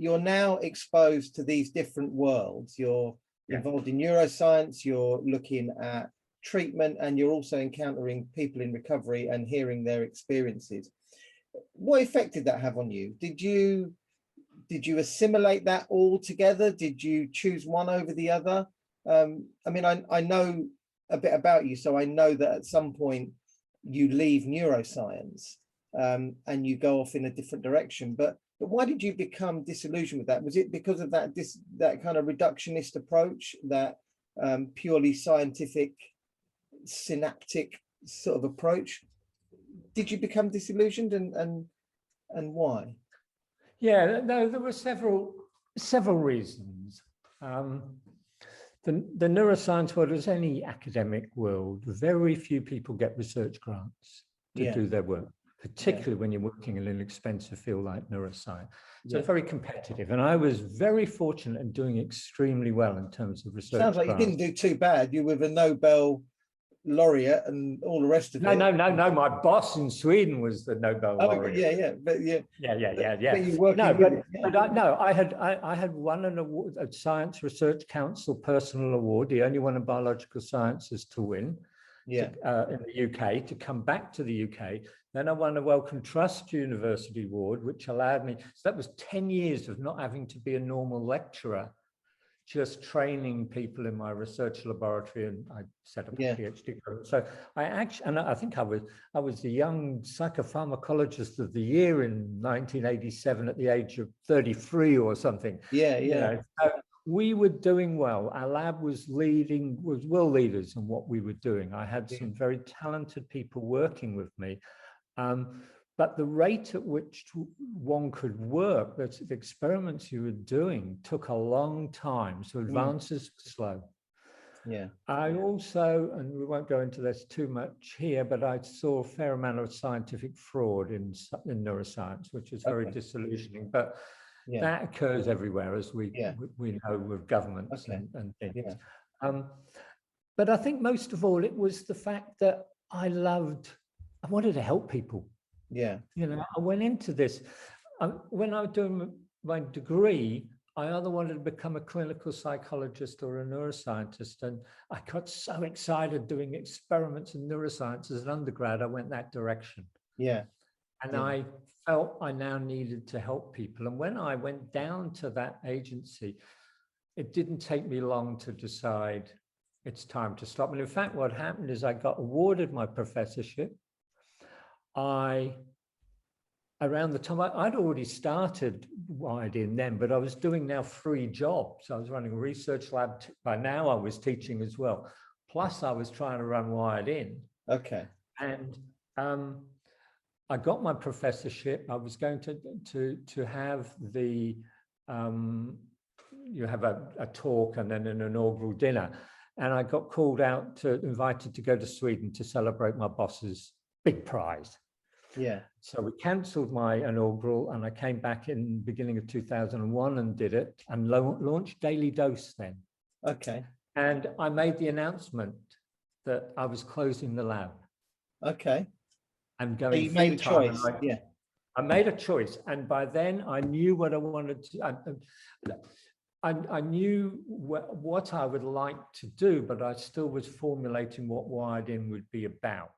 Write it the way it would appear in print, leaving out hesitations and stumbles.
you're now exposed to these different worlds. You're involved in neuroscience, you're looking at treatment, and you're also encountering people in recovery and hearing their experiences. What effect did that have on you? Did you assimilate that all together? Did you choose one over the other? I mean, I know a bit about you, so I know that at some point you leave neuroscience and you go off in a different direction. But why did you become disillusioned with that? Was it because of that kind of reductionist approach, that purely scientific, synaptic sort of approach? Did you become disillusioned, and why? Yeah, no, there were several reasons. The neuroscience world, as any academic world, very few people get research grants to do their work, particularly when you're working in an expensive field like neuroscience. So it's very competitive. And I was very fortunate in doing extremely well in terms of research Sounds like grants. you didn't do too bad. You were the Nobel laureate and all the rest of it. No. My boss in Sweden was the Nobel laureate. Yeah. But you working I had won an award, a Science Research Council personal award, the only one in biological sciences to win. In the UK, to come back to the UK. Then I won a Wellcome Trust University Award, which allowed me, so that was 10 years of not having to be a normal lecturer, just training people in my research laboratory, and I set up a PhD program. So I think I was the young psychopharmacologist of the year in 1987 at the age of 33 or something. So we were doing well. Our lab was world leaders in what we were doing. I had some very talented people working with me. But the rate at which one could work, the experiments you were doing, took a long time. So advances were slow. I also, and we won't go into this too much here, but I saw a fair amount of scientific fraud in neuroscience, which is very disillusioning. But that occurs everywhere, as we know, with governments and things. But I think most of all, it was the fact that I wanted to help people. I went into this when I was doing my degree. I either wanted to become a clinical psychologist or a neuroscientist, and I got so excited doing experiments in neuroscience as an undergrad. I went that direction. I felt I now needed to help people. And when I went down to that agency, it didn't take me long to decide it's time to stop. And in fact, what happened is I got awarded my professorship. Around the time I'd already started Wired In then, but I was doing now 3 jobs. I was running a research lab. By now I was teaching as well. Plus I was trying to run Wired In. And I got my professorship. I was going to have the, you have a talk and then an inaugural dinner. And I got invited to go to Sweden to celebrate my boss's big prize. So we cancelled my inaugural, and I came back in the beginning of 2001 and did it, and launched Daily Dose then. And I made the announcement that I was closing the lab. I'm going. So you made a choice. I made a choice, and by then I knew what I wanted to. I knew what I would like to do, but I still was formulating what Wired In would be about.